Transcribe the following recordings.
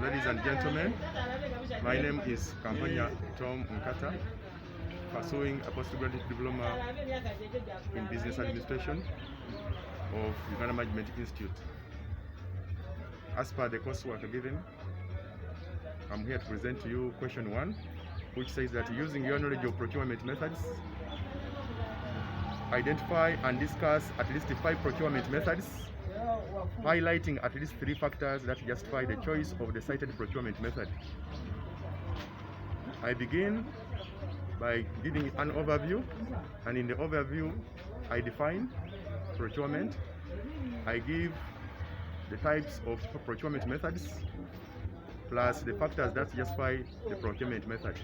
Ladies and gentlemen, my name is Kampanya Tom Nkata, pursuing a postgraduate diploma in business administration of Uganda Management Institute. As per the coursework given, I'm here to present to you question 1, which says that using your knowledge of procurement methods, identify and discuss at least 5 procurement methods, highlighting at least 3 factors that justify the choice of the cited procurement method. I begin by giving an overview, and in the overview I define procurement. I give the types of procurement methods plus the factors that justify the procurement method.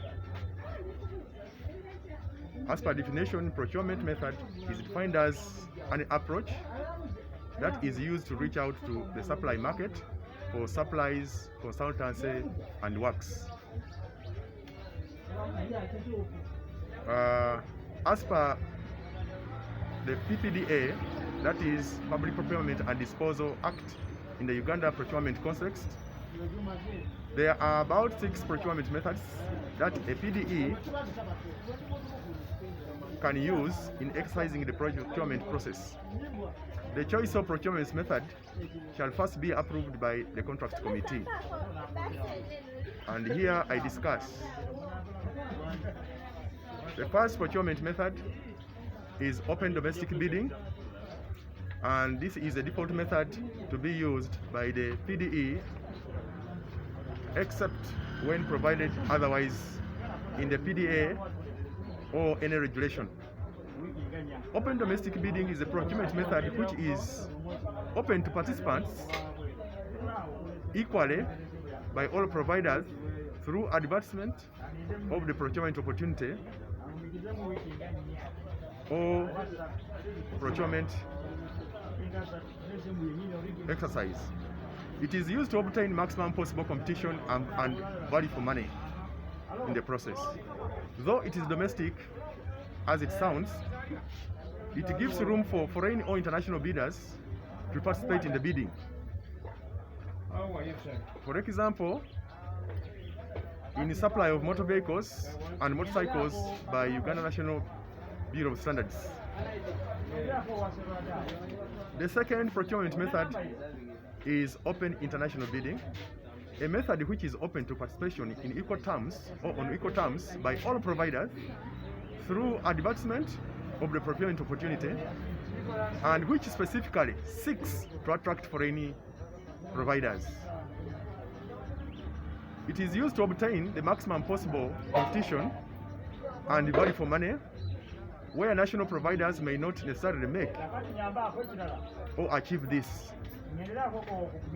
As per definition, procurement method is defined as an approach that is used to reach out to the supply market for supplies, consultancy, and works. As per the PPDA, that is Public Procurement and Disposal Act, in the Uganda procurement context, there are about 6 procurement methods that a PDE can use in exercising the procurement process. The choice of procurement method shall first be approved by the contract committee. And here I discuss. The first procurement method is open domestic bidding, and this is a default method to be used by the PDE except when provided otherwise in the PDA or any regulation. Open domestic bidding is a procurement method which is open to participants equally by all providers through advertisement of the procurement opportunity or procurement exercise. It is used to obtain maximum possible competition and value for money in the process. Though it is domestic, as it sounds, it gives room for foreign or international bidders to participate in the bidding. For example, in the supply of motor vehicles and motorcycles by Uganda National Bureau of Standards. The second procurement method is open international bidding, a method which is open to participation in equal terms or on equal terms by all providers through advertisement of the procurement opportunity, and which specifically seeks to attract foreign providers. It is used to obtain the maximum possible competition and value for money, where national providers may not necessarily make or achieve this.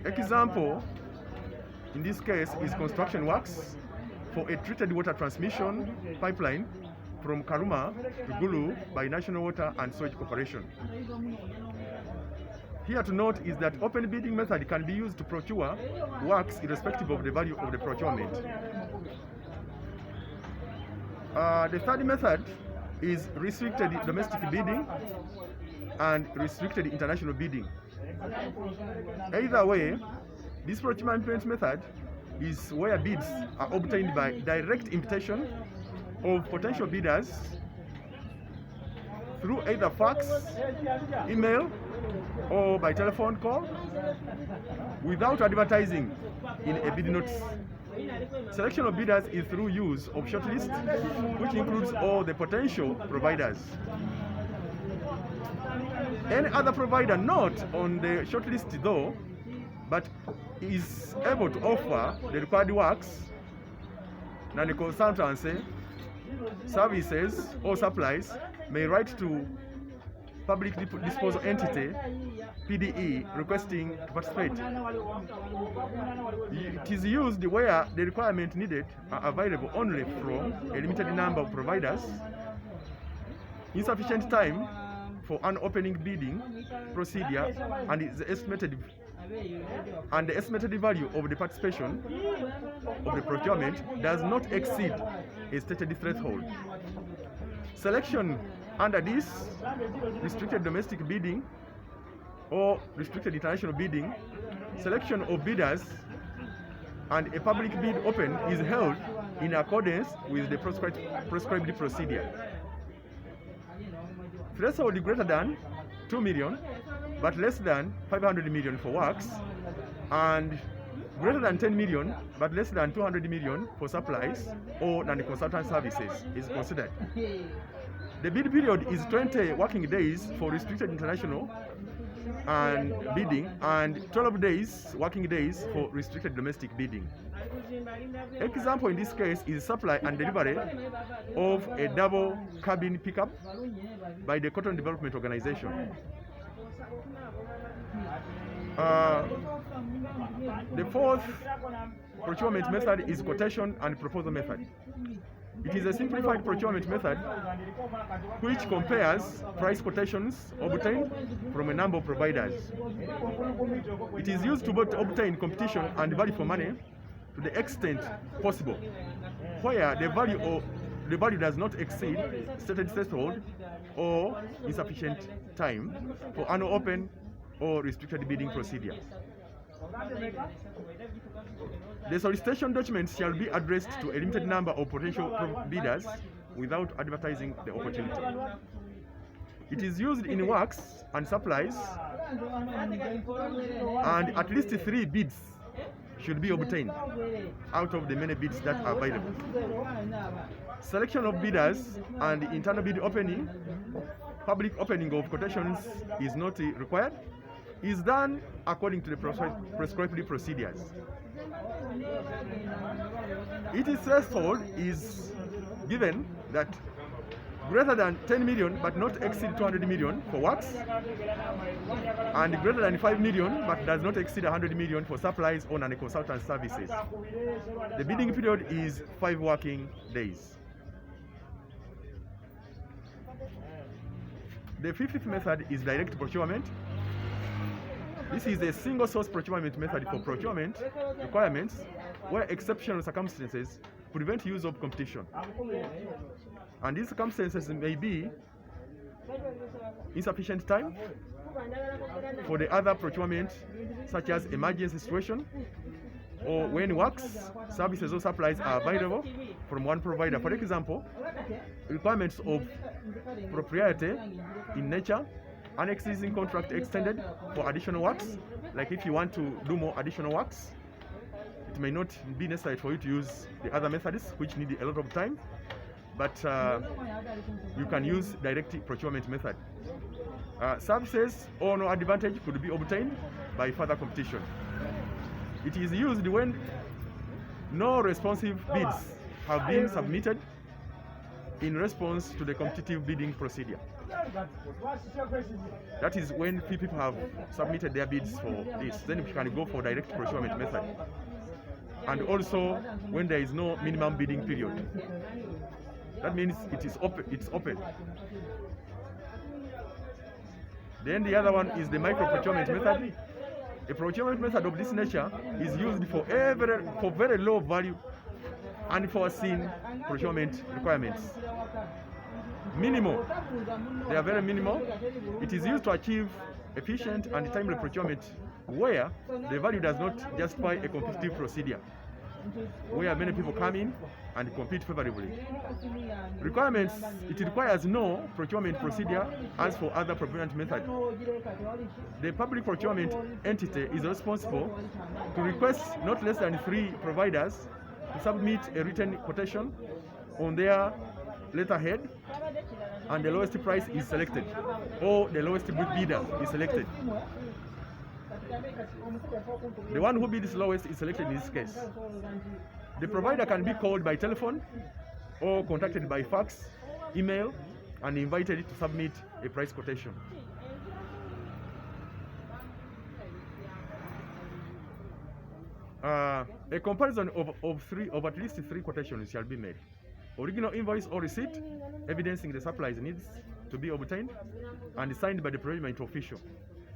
Example in this case is construction works for a treated water transmission pipeline from Karuma to Gulu by National Water and Sewage Corporation. Here to note is that open bidding method can be used to procure works irrespective of the value of the procurement. The third method is restricted domestic bidding and restricted international bidding. Either way, this procurement method is where bids are obtained by direct invitation of potential bidders through either fax, email, or by telephone call without advertising in a bid notice. Selection of bidders is through use of shortlist, which includes all the potential providers. Any other provider not on the shortlist though, but is able to offer the required works, and the consultancy, services or supplies may write to Public Disposal Entity, PDE, requesting to participate. It is used where the requirement needed are available only from a limited number of providers, insufficient time for an opening bidding procedure, and the estimated value of the participation of the procurement does not exceed a stated threshold. Selection under this restricted domestic bidding or restricted international bidding, selection of bidders and a public bid open is held in accordance with the prescribed procedure. Threshold greater than 2 million but less than 500 million for works, and greater than 10 million but less than 200 million for supplies or non-consultant services is considered. The bid period is 20 working days for restricted international and bidding, and 12 working days for restricted domestic bidding. Example in this case is supply and delivery of a double cabin pickup by the Cotton Development Organization. The fourth procurement method is quotation and proposal method. It is a simplified procurement method which compares price quotations obtained from a number of providers. It is used to both obtain competition and value for money to the extent possible, where the value does not exceed stated threshold or insufficient time for annual open or restricted bidding procedure. The solicitation documents shall be addressed to a limited number of potential bidders without advertising the opportunity. It is used in works and supplies, and at least 3 bids should be obtained out of the many bids that are available. Selection of bidders and internal bid opening, public opening of quotations is not required, is done according to the prescribed procedures. Its threshold is given that greater than 10 million but not exceed 200 million for works, and greater than 5 million but does not exceed 100 million for supplies or non-consultant services. The bidding period is 5 working days. The fifth method is direct procurement. This is a single source procurement method for procurement requirements where exceptional circumstances prevent use of competition. And these circumstances may be insufficient time for the other procurement, such as emergency situation, or when works, services or supplies are available from one provider. For example, requirements of propriety in nature, annexes in contract extended for additional works, like if you want to do more additional works, it may not be necessary for you to use the other methods which need a lot of time, but you can use direct procurement method. Services or no advantage could be obtained by further competition. It is used when no responsive bids have been submitted in response to the competitive bidding procedure. That is when people have submitted their bids for this. Then we can go for direct procurement method. And also when there is no minimum bidding period. That means it is open. It's open. Then the other one is the micro procurement method. A procurement method of this nature is used for very low value unforeseen procurement requirements. Minimal. They are very minimal. It is used to achieve efficient and timely procurement where the value does not justify a competitive procedure, where many people come in and compete favorably. Requirements: it requires no procurement procedure as for other procurement methods. The public procurement entity is responsible to request not less than 3 providers to submit a written quotation on their letterhead, and the lowest price is selected, or the lowest bidder is selected. The one who bids lowest is selected in this case. The provider can be called by telephone or contacted by fax, email, and invited to submit a price quotation. A comparison of at least 3 quotations shall be made. Original invoice or receipt evidencing the supplies needs to be obtained and signed by the procurement official.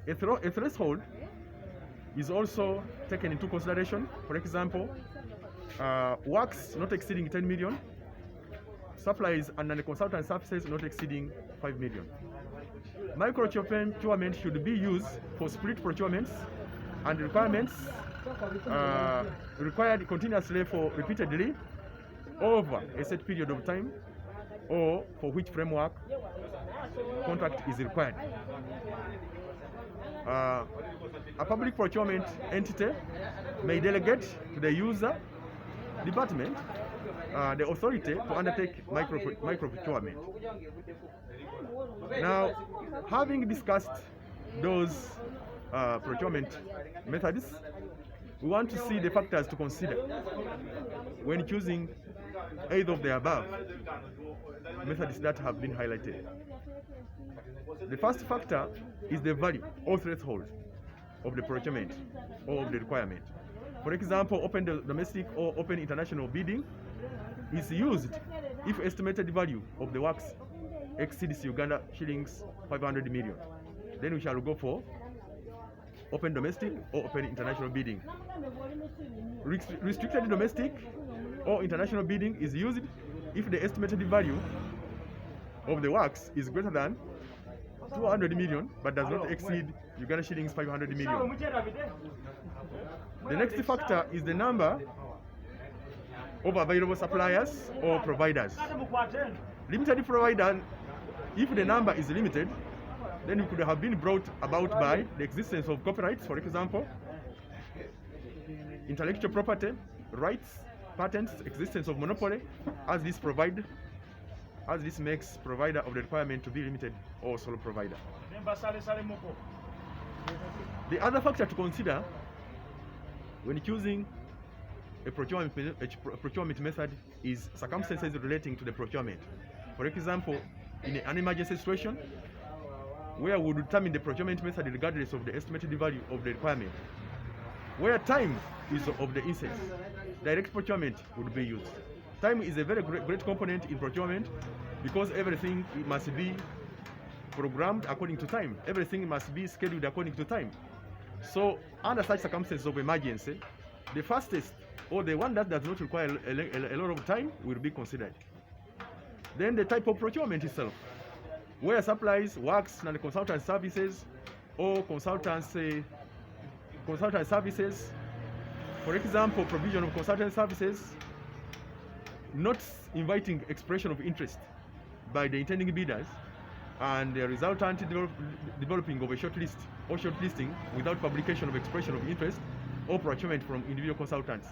A threshold is also taken into consideration. For example, works not exceeding 10 million, supplies and non-consultant services not exceeding 5 million. Micro procurement should be used for split procurements, and requirements required continuously for repeatedly over a set period of time, or for which framework contract is required. A public procurement entity may delegate to the user department the authority to undertake micro procurement. Now, having discussed those procurement methods, we want to see the factors to consider when choosing either of the above methods that have been highlighted. The first factor is the value or threshold of the procurement or of the requirement. For example, open domestic or open international bidding is used if estimated value of the works exceeds Uganda shillings 500 million. Then we shall go for open domestic or open international bidding. Restricted domestic or international bidding is used if the estimated value of the works is greater than 200 million but does not exceed Uganda shillings 500 million. The next factor is the number of available suppliers or providers. Limited provider, if the number is limited, then it could have been brought about by the existence of copyrights, for example, intellectual property, rights, patents, existence of monopoly, as this makes provider of the requirement to be limited or sole provider. The other factor to consider when choosing a procurement method is circumstances relating to the procurement. For example, in an emergency situation, where we determine the procurement method regardless of the estimated value of the requirement. Where time is of the essence, direct procurement would be used. Time is a very great component in procurement because everything must be programmed according to time. Everything must be scheduled according to time. So under such circumstances of emergency, the fastest or the one that does not require a lot of time will be considered. Then the type of procurement itself, where supplies, works, and consultant services, or consultant services. For example, provision of consultant services, not inviting expression of interest by the intending bidders, and the resultant developing of a shortlist or shortlisting without publication of expression of interest or procurement from individual consultants.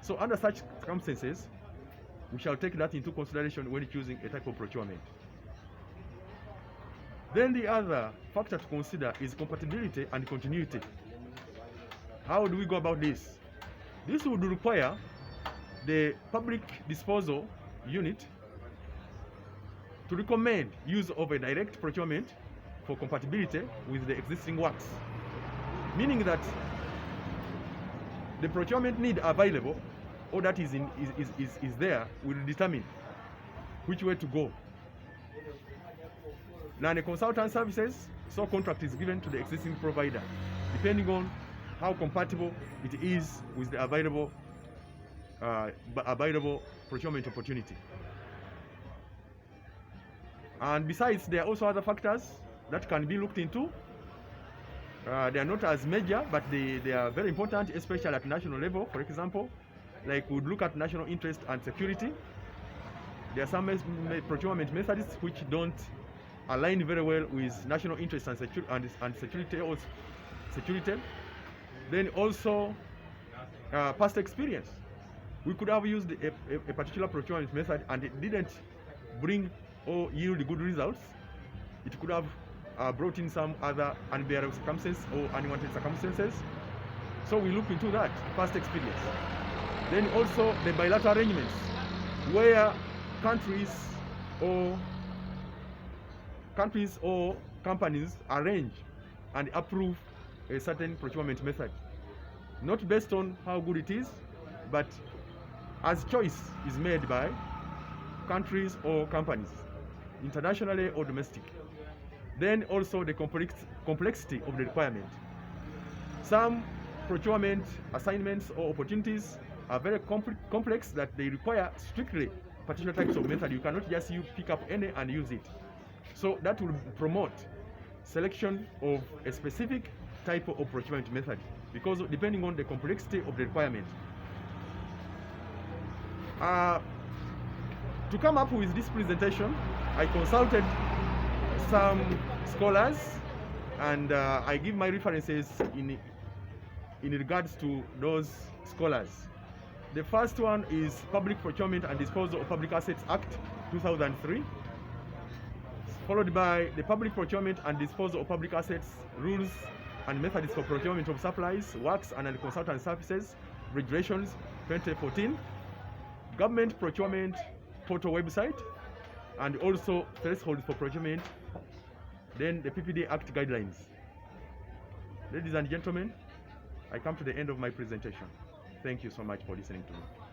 So under such circumstances, we shall take that into consideration when choosing a type of procurement. Then the other factor to consider is compatibility and continuity. How do we go about this? This would require the public disposal unit to recommend use of a direct procurement for compatibility with the existing works, meaning that the procurement need available or that is there will determine which way to go. Now the consultant services, so contract is given to the existing provider, depending on how compatible it is with the available procurement opportunity. And besides, there are also other factors that can be looked into. They are not as major, but they are very important, especially at national level. For example, like we would look at national interest and security. There are some procurement methods which don't align very well with national interest and security. Then also past experience. We could have used a particular procurement method and it didn't bring or yield good results. It could have brought in some other unbearable circumstances or unwanted circumstances. So we look into that, past experience. Then also the bilateral arrangements, where countries or companies arrange and approve a certain procurement method, not based on how good it is, but as choice is made by countries or companies, internationally or domestic. Then also the complexity of the requirement. Some procurement assignments or opportunities are very complex that they require strictly particular types of method. You cannot just pick up any and use it. So that will promote selection of a specific type of procurement method because depending on the complexity of the requirement. To come up with this presentation, I consulted some scholars, and I give my references in regards to those scholars. The first one is Public Procurement and Disposal of Public Assets Act 2003, followed by the Public Procurement and Disposal of Public Assets Rules and Methods for Procurement of Supplies, Works and Consultant Services, Regulations 2014, Government Procurement Portal website, and also thresholds for procurement, then the PPD Act guidelines. Ladies and gentlemen, I come to the end of my presentation. Thank you so much for listening to me.